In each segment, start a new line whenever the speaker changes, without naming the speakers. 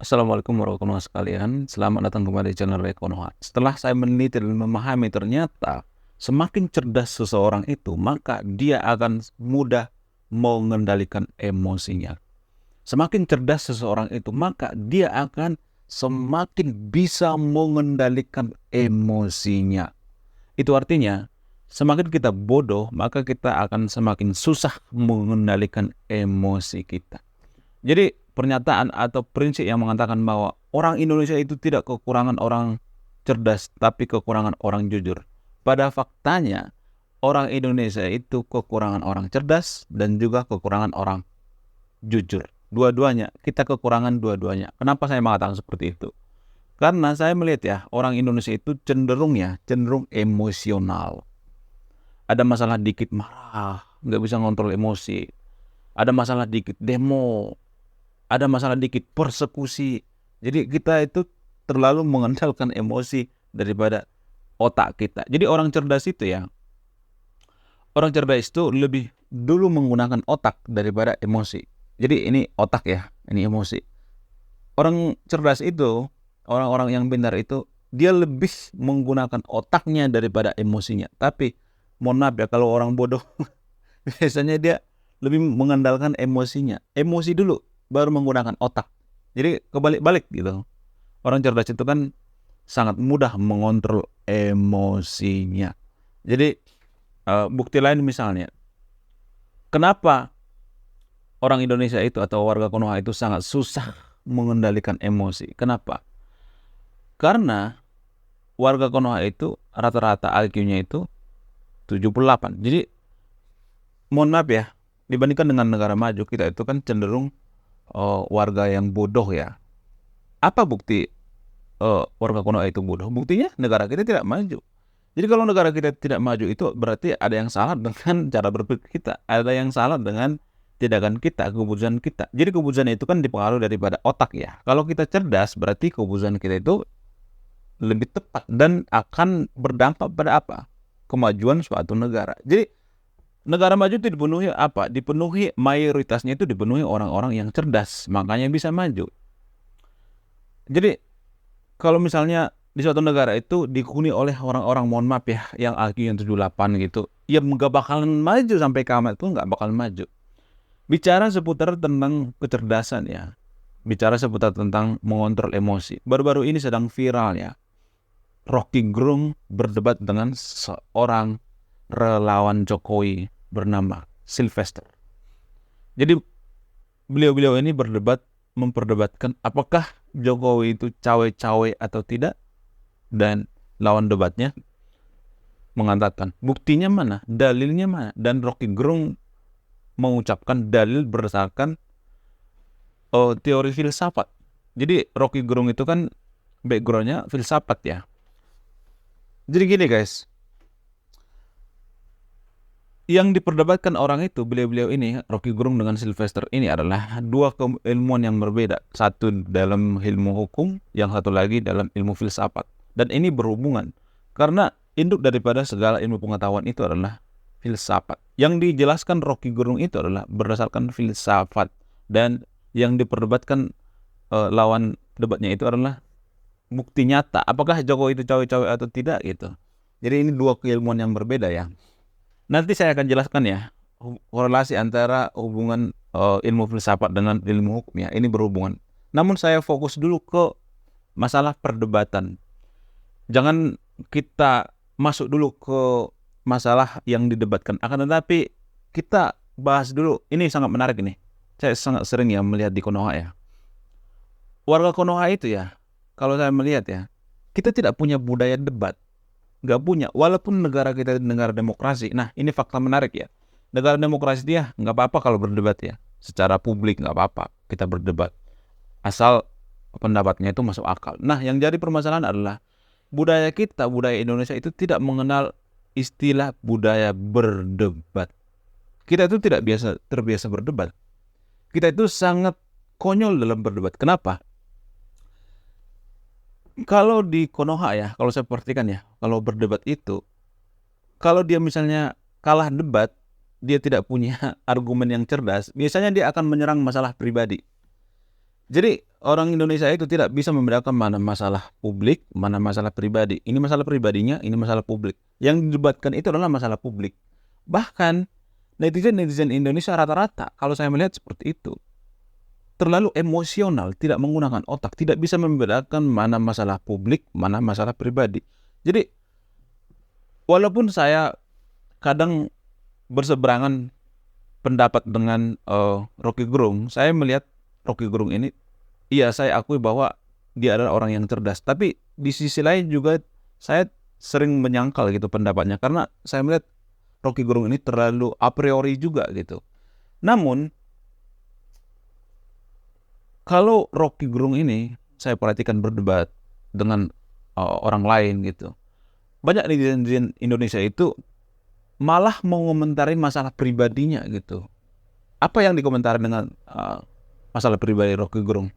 Assalamualaikum warahmatullahi wabarakatuh sekalian. Selamat datang kembali di channel Konoha. Setelah saya meneliti dan memahami, ternyata semakin cerdas seseorang itu, maka dia akan mudah mengendalikan emosinya. Semakin cerdas seseorang itu, maka dia akan semakin bisa mengendalikan emosinya. Itu artinya, semakin kita bodoh, maka kita akan semakin susah mengendalikan emosi kita. Jadi pernyataan atau prinsip yang mengatakan bahwa orang Indonesia itu tidak kekurangan orang cerdas, tapi kekurangan orang jujur. Pada faktanya, orang Indonesia itu kekurangan orang cerdas dan juga kekurangan orang jujur. Dua-duanya, kita kekurangan dua-duanya. Kenapa saya mengatakan seperti itu? Karena saya melihat ya, orang Indonesia itu cenderung emosional. Ada masalah dikit marah, nggak bisa ngontrol emosi. Ada masalah dikit demo, ada masalah dikit persekusi. Jadi kita itu terlalu mengandalkan emosi daripada otak kita. Jadi orang cerdas itu lebih dulu menggunakan otak daripada emosi. Jadi ini otak ya, ini emosi. Orang cerdas itu, orang-orang yang pintar itu, dia lebih menggunakan otaknya daripada emosinya. Tapi mohon maaf ya, kalau orang bodoh biasanya dia lebih mengandalkan emosinya. Emosi dulu, baru menggunakan otak. Jadi kebalik-balik gitu. Orang cerdas itu kan sangat mudah mengontrol emosinya. Jadi bukti lain misalnya, kenapa orang Indonesia itu atau warga Konoha itu sangat susah mengendalikan emosi? Kenapa? Karena warga Konoha itu rata-rata IQ-nya itu 78. Jadi mohon maaf ya, dibandingkan dengan negara maju, kita itu kan cenderung warga yang bodoh ya. Apa bukti warga Konoha itu bodoh? Buktinya negara kita tidak maju. Jadi kalau negara kita tidak maju itu berarti ada yang salah dengan cara berpikir kita, ada yang salah dengan tindakan kita, keputusan kita. Jadi keputusan itu kan dipengaruhi daripada otak ya. Kalau kita cerdas berarti keputusan kita itu lebih tepat dan akan berdampak pada apa? Kemajuan suatu negara. Jadi negara maju itu dipenuhi apa? Dipenuhi, mayoritasnya itu dipenuhi orang-orang yang cerdas, makanya bisa maju. Jadi kalau misalnya di suatu negara itu dihuni oleh orang-orang, mohon maaf ya, yang IQ yang 78 gitu, ya nggak bakalan maju sampai kiamat itu, nggak bakalan maju. Bicara seputar tentang kecerdasan ya, bicara seputar tentang mengontrol emosi. Baru-baru ini sedang viral ya, Rocky Gerung berdebat dengan seorang relawan Jokowi bernama Sylvester. Jadi beliau-beliau ini memperdebatkan apakah Jokowi itu cawe-cawe atau tidak, dan lawan debatnya mengatakan buktinya mana, dalilnya mana, dan Rocky Gerung mengucapkan dalil berdasarkan teori filsafat. Jadi Rocky Gerung itu kan backgroundnya filsafat ya. Jadi gini guys, yang diperdebatkan orang itu, beliau-beliau ini, Rocky Gerung dengan Sylvester ini adalah dua keilmuan yang berbeda. Satu dalam ilmu hukum, yang satu lagi dalam ilmu filsafat. Dan ini berhubungan, karena induk daripada segala ilmu pengetahuan itu adalah filsafat. Yang dijelaskan Rocky Gerung itu adalah berdasarkan filsafat. Dan yang diperdebatkan lawan debatnya itu adalah bukti nyata. Apakah Jokowi itu cawe-cawe atau tidak gitu. Jadi ini dua keilmuan yang berbeda ya. Nanti saya akan jelaskan ya korelasi antara hubungan ilmu filsafat dengan ilmu hukum ya. Ini berhubungan. Namun saya fokus dulu ke masalah perdebatan. Jangan kita masuk dulu ke masalah yang didebatkan. Akan tetapi kita bahas dulu. Ini sangat menarik ini. Saya sangat sering ya melihat di Konoha ya. Warga Konoha itu ya, kalau saya melihat ya, kita tidak punya budaya debat. Nggak punya, walaupun negara kita negara demokrasi. Nah ini fakta menarik ya, negara demokrasi dia nggak apa-apa kalau berdebat ya, secara publik nggak apa-apa kita berdebat, asal pendapatnya itu masuk akal. Nah yang jadi permasalahan adalah budaya kita, budaya Indonesia itu tidak mengenal istilah budaya berdebat. Kita itu tidak terbiasa berdebat. Kita itu sangat konyol dalam berdebat. Kenapa? Kalau di Konoha ya, kalau saya perhatikan ya, kalau berdebat itu, kalau dia misalnya kalah debat, dia tidak punya argumen yang cerdas, biasanya dia akan menyerang masalah pribadi. Jadi orang Indonesia itu tidak bisa membedakan mana masalah publik, mana masalah pribadi. Ini masalah pribadinya, ini masalah publik. Yang didebatkan itu adalah masalah publik. Bahkan netizen Indonesia rata-rata, kalau saya melihat seperti itu, terlalu emosional, tidak menggunakan otak, tidak bisa membedakan mana masalah publik, mana masalah pribadi. Jadi walaupun saya kadang berseberangan pendapat dengan Rocky Gerung, saya melihat Rocky Gerung ini, iya saya akui bahwa dia adalah orang yang cerdas. Tapi di sisi lain juga saya sering menyangkal gitu pendapatnya, karena saya melihat Rocky Gerung ini terlalu a priori juga gitu. Namun kalau Rocky Gerung ini saya perhatikan berdebat dengan orang lain gitu, banyak netizen Indonesia itu malah mengomentari masalah pribadinya gitu. Apa yang dikomentari dengan masalah pribadi Rocky Gerung?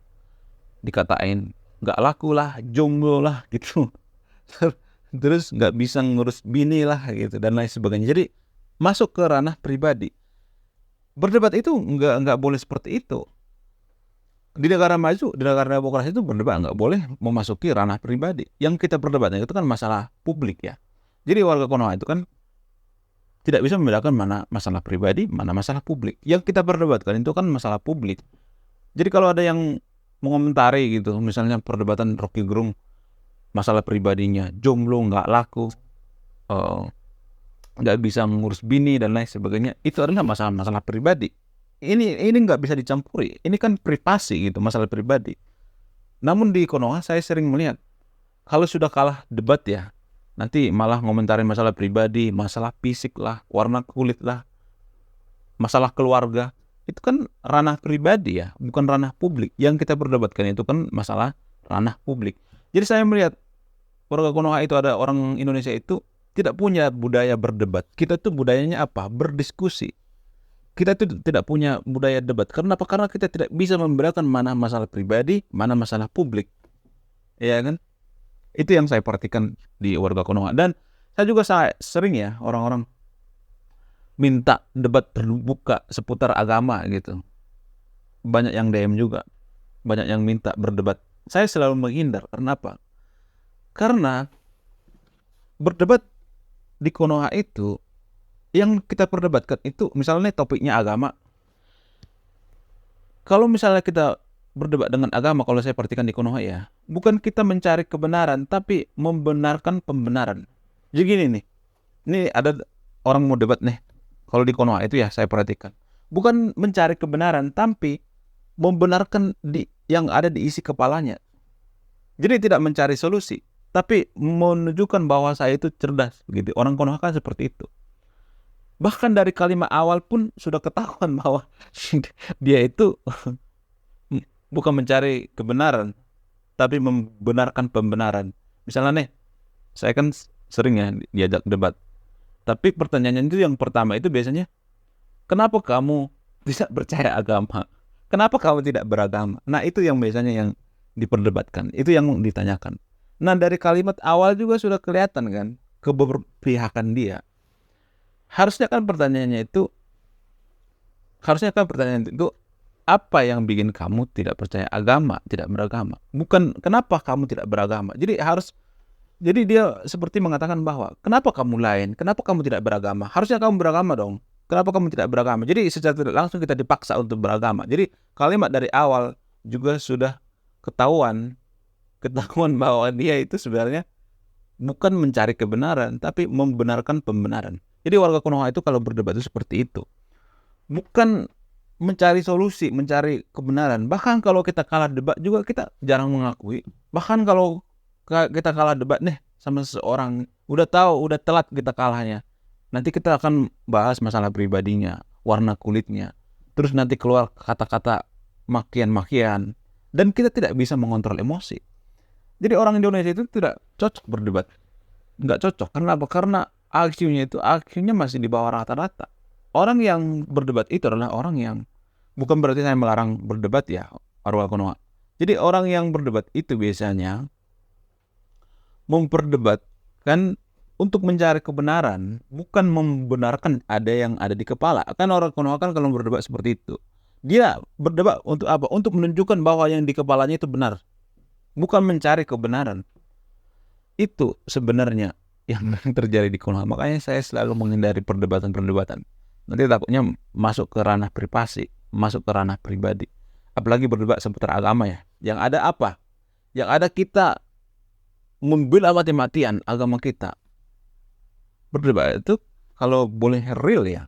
Dikatain nggak laku lah, jomblo lah gitu. Terus nggak bisa ngurus bini lah gitu dan lain sebagainya. Jadi masuk ke ranah pribadi. Berdebat itu nggak boleh seperti itu. Di negara maju, di negara demokrasi itu berdebat nggak boleh memasuki ranah pribadi. Yang kita perdebatkan itu kan masalah publik ya. Jadi warga Konoha itu kan tidak bisa membedakan mana masalah pribadi, mana masalah publik. Yang kita perdebatkan itu kan masalah publik. Jadi kalau ada yang mengomentari gitu, misalnya perdebatan Rocky Gerung, masalah pribadinya, jomblo, nggak laku, nggak bisa ngurus bini dan lain sebagainya, itu adalah masalah pribadi. Ini nggak bisa dicampuri. Ini kan privasi gitu, masalah pribadi. Namun di Konoha saya sering melihat, kalau sudah kalah debat ya, nanti malah ngomentarin masalah pribadi, masalah fisik lah, warna kulit lah, masalah keluarga. Itu kan ranah pribadi ya, bukan ranah publik. Yang kita perdebatkan itu kan masalah ranah publik. Jadi saya melihat warga Konoha itu, ada orang Indonesia itu tidak punya budaya berdebat. Kita tuh budayanya apa? Berdiskusi. Kita tuh tidak punya budaya debat. Karena apa? Karena kita tidak bisa membedakan mana masalah pribadi, mana masalah publik. Ya kan? Itu yang saya perhatikan di warga Konoha. Dan saya sering ya orang-orang minta debat terbuka seputar agama gitu. Banyak yang DM juga, banyak yang minta berdebat. Saya selalu menghindar. Kenapa? Karena berdebat di Konoha itu, yang kita perdebatkan itu misalnya topiknya agama. Kalau misalnya kita berdebat dengan agama, kalau saya perhatikan di Konoha ya, bukan kita mencari kebenaran, tapi membenarkan pembenaran. Jadi gini nih, ini ada orang mau debat nih, kalau di Konoha itu ya saya perhatikan, bukan mencari kebenaran, tapi membenarkan yang ada di isi kepalanya. Jadi tidak mencari solusi, tapi menunjukkan bahwa saya itu cerdas gitu. Orang Konoha kan seperti itu. Bahkan dari kalimat awal pun sudah ketahuan bahwa dia itu bukan mencari kebenaran, tapi membenarkan pembenaran. Misalnya nih, saya kan sering ya diajak debat. Tapi pertanyaannya itu yang pertama itu biasanya, kenapa kamu tidak percaya agama? Kenapa kamu tidak beragama? Nah itu yang biasanya yang diperdebatkan, itu yang ditanyakan. Nah dari kalimat awal juga sudah kelihatan kan keberpihakan dia. Harusnya kan pertanyaannya itu, apa yang bikin kamu tidak percaya agama, tidak beragama? Bukan kenapa kamu tidak beragama. Jadi dia seperti mengatakan bahwa kenapa kamu lain, kenapa kamu tidak beragama? Harusnya kamu beragama dong. Kenapa kamu tidak beragama? Jadi secara tidak langsung kita dipaksa untuk beragama. Jadi kalimat dari awal juga sudah ketahuan bahwa dia itu sebenarnya bukan mencari kebenaran, tapi membenarkan pembenaran. Jadi warga Konoha itu kalau berdebat itu seperti itu. Bukan mencari solusi, mencari kebenaran. Bahkan kalau kita kalah debat juga kita jarang mengakui. Bahkan kalau kita kalah debat nih sama seseorang, udah tahu, udah telat kita kalahnya. Nanti kita akan bahas masalah pribadinya, warna kulitnya. Terus nanti keluar kata-kata makian-makian. Dan kita tidak bisa mengontrol emosi. Jadi orang Indonesia itu tidak cocok berdebat. Nggak cocok. Karena apa? Karena IQ-nya masih di bawah rata-rata. Orang yang berdebat itu adalah orang yang, bukan berarti saya melarang berdebat ya, warga Konoha. Jadi orang yang berdebat itu biasanya memperdebatkan untuk mencari kebenaran, bukan membenarkan ada yang ada di kepala. Kan orang Konoha kan kalau berdebat seperti itu, Dia berdebat untuk apa? Untuk menunjukkan bahwa yang di kepalanya itu benar, bukan mencari kebenaran. Itu sebenarnya yang terjadi di Konoha. Makanya saya selalu menghindari perdebatan-perdebatan. Nanti takutnya masuk ke ranah privasi, masuk ke ranah pribadi. Apalagi berdebat seputar agama ya. Yang ada apa? Yang ada kita membela mati-matian agama kita. Berdebat itu kalau boleh real ya,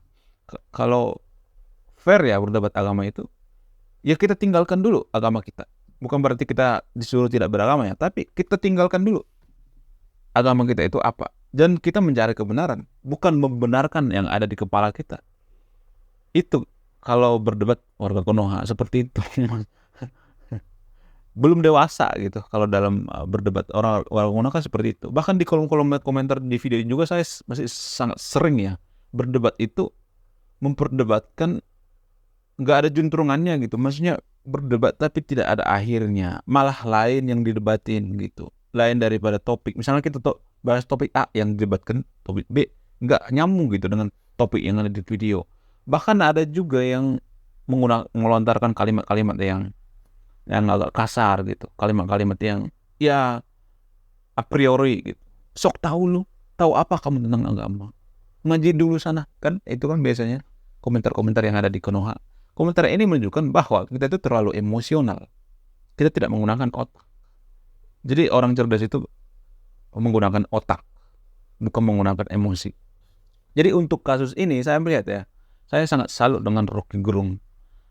kalau fair ya berdebat agama itu, ya kita tinggalkan dulu agama kita. Bukan berarti kita disuruh tidak beragama ya, tapi kita tinggalkan dulu agama kita itu apa. Dan kita mencari kebenaran, bukan membenarkan yang ada di kepala kita. Itu kalau berdebat warga Konoha seperti itu. Belum dewasa gitu kalau dalam berdebat. Orang Konoha kan seperti itu. Bahkan di kolom-kolom komentar di video ini juga saya masih sangat sering ya berdebat itu, memperdebatkan nggak ada juntrungannya gitu. Maksudnya berdebat tapi tidak ada akhirnya, malah lain yang didebatin gitu, lain daripada topik. Misalnya kita bahas topik A, yang didebatkan topik B nggak nyambung gitu dengan topik yang ada di video. Bahkan ada juga yang melontarkan kalimat-kalimat yang agak kasar gitu, kalimat-kalimat yang ya a priori gitu. Sok tahu apa kamu tentang agama, ngaji dulu sana, kan itu kan biasanya komentar-komentar yang ada di Konoha. Komentar ini menunjukkan bahwa kita itu terlalu emosional, kita tidak menggunakan otak. Jadi orang cerdas itu menggunakan otak, bukan menggunakan emosi. Jadi untuk kasus ini saya melihat ya, saya sangat salut dengan Rocky Gerung.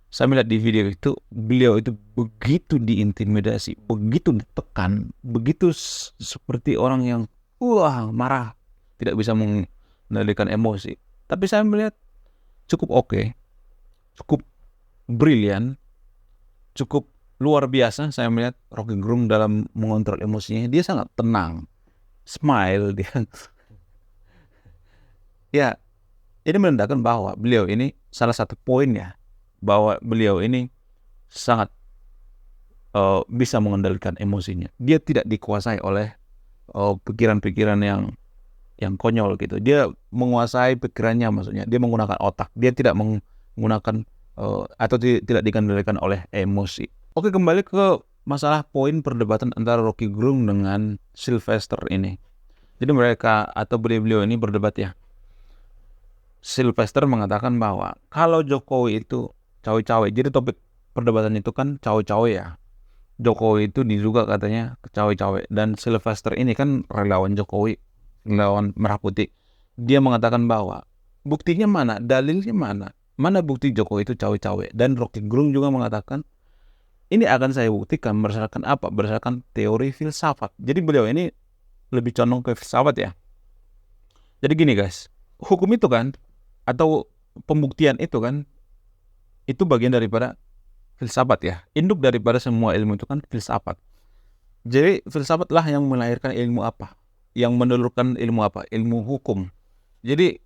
Saya melihat di video itu, beliau itu begitu diintimidasi, begitu ditekan, begitu seperti orang yang marah, tidak bisa mengendalikan emosi. Tapi saya melihat cukup oke, cukup brilian, cukup luar biasa. Saya melihat Rocky Gerung dalam mengontrol emosinya. Dia sangat tenang, smile dia. Ya, ini menandakan bahwa beliau ini salah satu poinnya, bahwa beliau ini sangat bisa mengendalikan emosinya. Dia tidak dikuasai oleh pikiran-pikiran yang konyol gitu. Dia menguasai pikirannya, maksudnya dia menggunakan otak. Dia tidak menggunakan atau tidak dikendalikan oleh emosi. Oke, kembali ke masalah poin perdebatan antara Rocky Gerung dengan Sylvester ini. Jadi mereka atau beliau ini berdebat ya. Sylvester mengatakan bahwa kalau Jokowi itu cawe-cawe, jadi topik perdebatan itu kan cawe-cawe ya. Jokowi itu diduga katanya cawe-cawe, dan Sylvester ini kan relawan Jokowi, relawan Merah Putih. Dia mengatakan bahwa buktinya mana, dalilnya mana bukti Jokowi itu cawe-cawe. Dan Rocky Gerung juga mengatakan ini akan saya buktikan berdasarkan apa? Berdasarkan teori filsafat. Jadi beliau ini lebih condong ke filsafat ya. Jadi gini guys, hukum itu kan, atau pembuktian itu kan, itu bagian daripada filsafat ya. Induk daripada semua ilmu itu kan filsafat. Jadi filsafatlah yang melahirkan ilmu apa? Yang menelurkan ilmu apa? Ilmu hukum. Jadi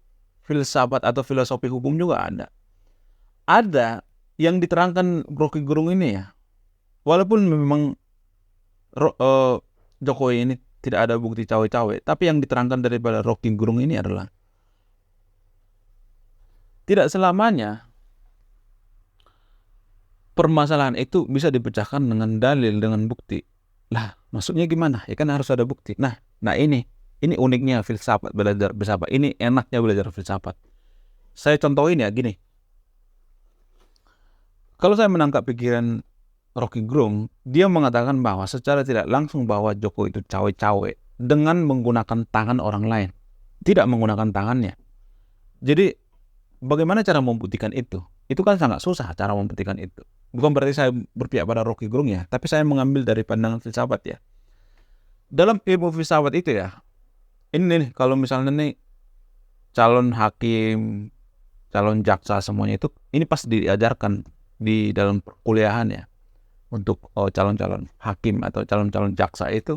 filsafat atau filosofi hukum juga ada. Ada yang diterangkan Rocky Gerung ini ya. Walaupun memang Jokowi ini tidak ada bukti cawe-cawe, tapi yang diterangkan daripada Rocky Gerung ini adalah tidak selamanya permasalahan itu bisa dipecahkan dengan dalil, dengan bukti. Lah, maksudnya gimana? Ya kan harus ada bukti. Nah ini uniknya filsafat, belajar filsafat. Ini enaknya belajar filsafat. Saya contohin ya gini. Kalau saya menangkap pikiran Rocky Gerung, dia mengatakan bahwa secara tidak langsung bahwa Jokowi itu cawe-cawe dengan menggunakan tangan orang lain, tidak menggunakan tangannya. Jadi bagaimana cara membuktikan itu? Itu kan sangat susah cara membuktikan itu. Bukan berarti saya berpihak pada Rocky Gerung ya, tapi saya mengambil dari pandangan filsafat ya. Dalam ilmu filsafat itu ya, ini nih kalau misalnya nih calon hakim, calon jaksa semuanya itu, ini pasti diajarkan di dalam perkuliahan ya. Untuk calon-calon hakim atau calon-calon jaksa itu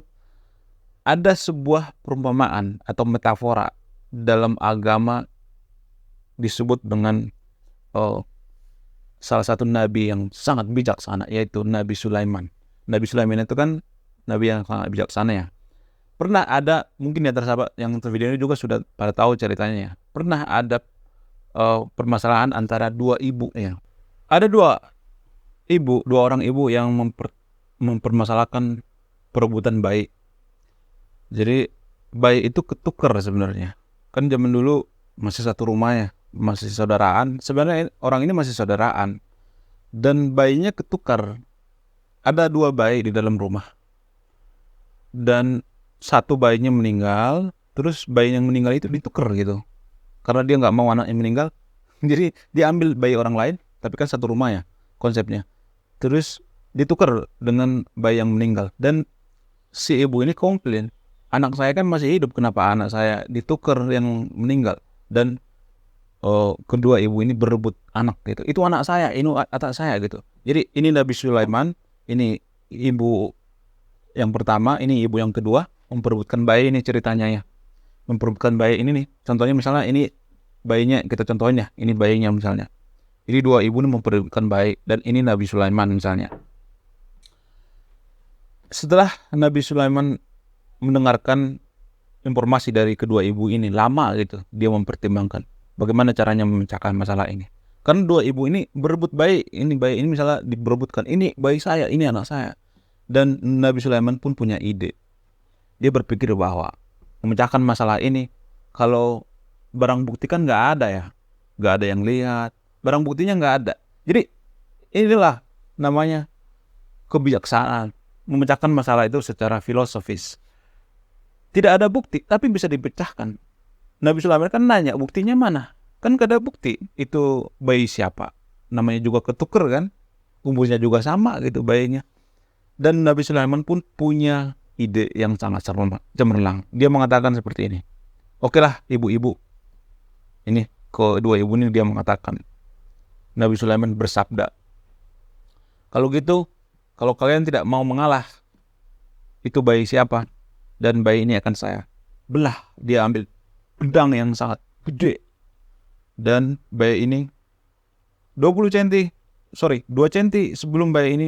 ada sebuah perumpamaan atau metafora dalam agama disebut dengan salah satu nabi yang sangat bijaksana, yaitu Nabi Sulaiman. Nabi Sulaiman itu kan nabi yang sangat bijaksana ya. Pernah ada, mungkin di antara sahabat yang tervideo ini juga sudah pada tahu ceritanya ya. Pernah ada permasalahan antara dua ibu ya. Ada dua dua orang ibu yang mempermasalahkan perebutan bayi. Jadi bayi itu ketukar sebenarnya. Kan zaman dulu masih satu rumah ya, masih saudaraan. Sebenarnya orang ini masih saudaraan. Dan bayinya ketukar. Ada 2 bayi di dalam rumah. Dan satu bayinya meninggal, terus bayi yang meninggal itu ditukar gitu. Karena dia nggak mau anaknya meninggal, jadi dia ambil bayi orang lain, tapi kan satu rumah ya konsepnya. Terus ditukar dengan bayi yang meninggal. Dan si ibu ini komplain, anak saya kan masih hidup, kenapa anak saya ditukar yang meninggal? Dan kedua ibu ini berebut anak gitu. Itu anak saya, ini anak saya gitu. Jadi ini Nabi Sulaiman, ini ibu yang pertama, ini ibu yang kedua memperebutkan bayi. Ini ceritanya ya, memperebutkan bayi ini nih. Contohnya misalnya ini bayinya, kita contohin ya, ini bayinya misalnya. Jadi 2 ibu ini memperebutkan bayi, dan ini Nabi Sulaiman misalnya. Setelah Nabi Sulaiman mendengarkan informasi dari kedua ibu ini, lama gitu dia mempertimbangkan bagaimana caranya memecahkan masalah ini. Karena 2 ibu ini berebut bayi ini misalnya diberebutkan, ini bayi saya, ini anak saya. Dan Nabi Sulaiman pun punya ide. Dia berpikir bahwa memecahkan masalah ini, kalau barang bukti kan nggak ada ya, nggak ada yang lihat, barang buktinya nggak ada. Jadi inilah namanya kebijaksanaan, memecahkan masalah itu secara filosofis. Tidak ada bukti, tapi bisa dipecahkan. Nabi Sulaiman kan nanya, buktinya mana? Kan gak ada bukti. Itu bayi siapa? Namanya juga ketuker kan? Umurnya juga sama gitu bayinya. Dan Nabi Sulaiman pun punya ide yang sangat cemerlang. Dia mengatakan seperti ini. Oke lah ibu-ibu. Ini kedua ibu ini dia mengatakan. Nabi Sulaiman bersabda, kalau gitu, kalau kalian tidak mau mengalah, itu bayi siapa? Dan bayi ini akan saya belah. Dia ambil pedang yang sangat gede. Dan bayi ini 2 cm sebelum bayi ini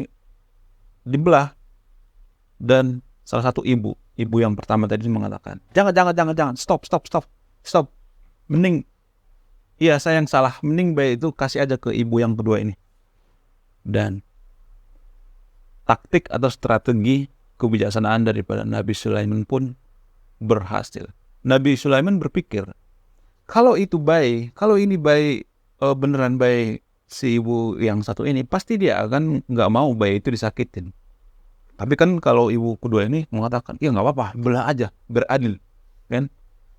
dibelah. Dan salah satu ibu yang pertama tadi mengatakan, jangan, stop. Mending, iya saya yang salah, mending bayi itu kasih aja ke ibu yang kedua ini. Dan taktik atau strategi kebijaksanaan daripada Nabi Sulaiman pun berhasil. Nabi Sulaiman berpikir, kalau ini bayi beneran bayi si ibu yang satu ini, pasti dia akan nggak mau bayi itu disakitin. Tapi kan kalau ibu kedua ini mengatakan, ya nggak apa-apa, belah aja, beradil, kan?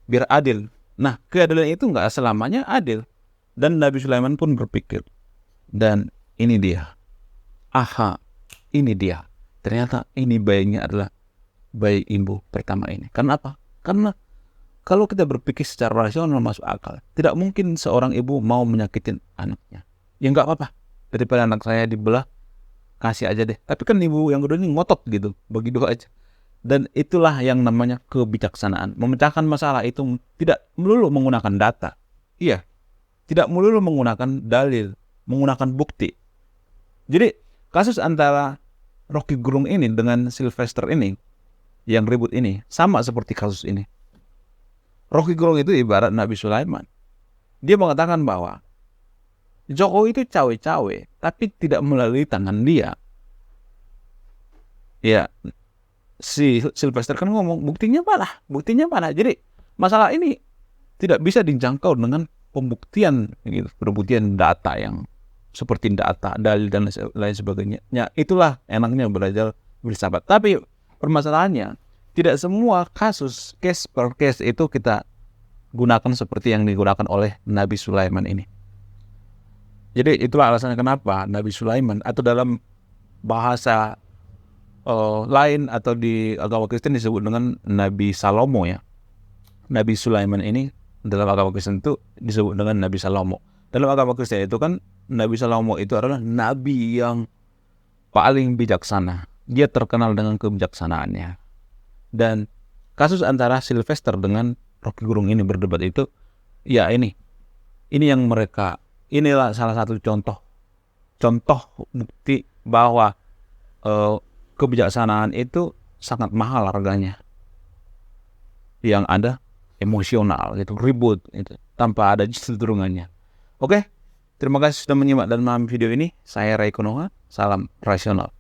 Biar adil. Nah, keadilan itu nggak selamanya adil. Dan Nabi Sulaiman pun berpikir, dan ini dia, ini dia. Ternyata ini bayinya adalah bayi ibu pertama ini. Karena apa? Karena kalau kita berpikir secara rasional masuk akal, tidak mungkin seorang ibu mau menyakitin anaknya. Ya nggak apa-apa, daripada anak saya dibelah, kasih aja deh. Tapi kan ibu yang kedua ini ngotot gitu, begitu aja. Dan itulah yang namanya kebijaksanaan. Memecahkan masalah itu tidak melulu menggunakan data. Iya, tidak melulu menggunakan dalil, menggunakan bukti. Jadi kasus antara Rocky Gerung ini dengan Sylvester ini, yang ribut ini, sama seperti kasus ini. Rocky Gerung itu ibarat Nabi Sulaiman. Dia mengatakan bahwa Jokowi itu cawe-cawe, tapi tidak melalui tangan dia. Ya, si Sylvester kan ngomong, buktinya mana? Jadi masalah ini tidak bisa dijangkau dengan pembuktian gitu, pembuktian data yang seperti data, dalil dan lain sebagainya. Ya, itulah enaknya belajar filsafat. Tapi permasalahannya, tidak semua kasus, case per case itu kita gunakan seperti yang digunakan oleh Nabi Sulaiman ini. Jadi itulah alasannya kenapa Nabi Sulaiman, atau dalam bahasa lain atau di agama Kristen disebut dengan Nabi Salomo ya. Nabi Sulaiman ini dalam agama Kristen itu disebut dengan Nabi Salomo. Dalam agama Kristen itu kan Nabi Salomo itu adalah nabi yang paling bijaksana. Dia terkenal dengan kebijaksanaannya. Dan kasus antara Sylvester dengan Rocky Gerung ini berdebat itu, ya ini yang inilah salah satu contoh bukti bahwa kebijaksanaan itu sangat mahal harganya. Yang ada emosional gitu, ribut itu, tanpa ada cenderungannya. Oke, Terima kasih sudah menyimak dan memahami video ini. Saya Ray Konoha, salam rasional.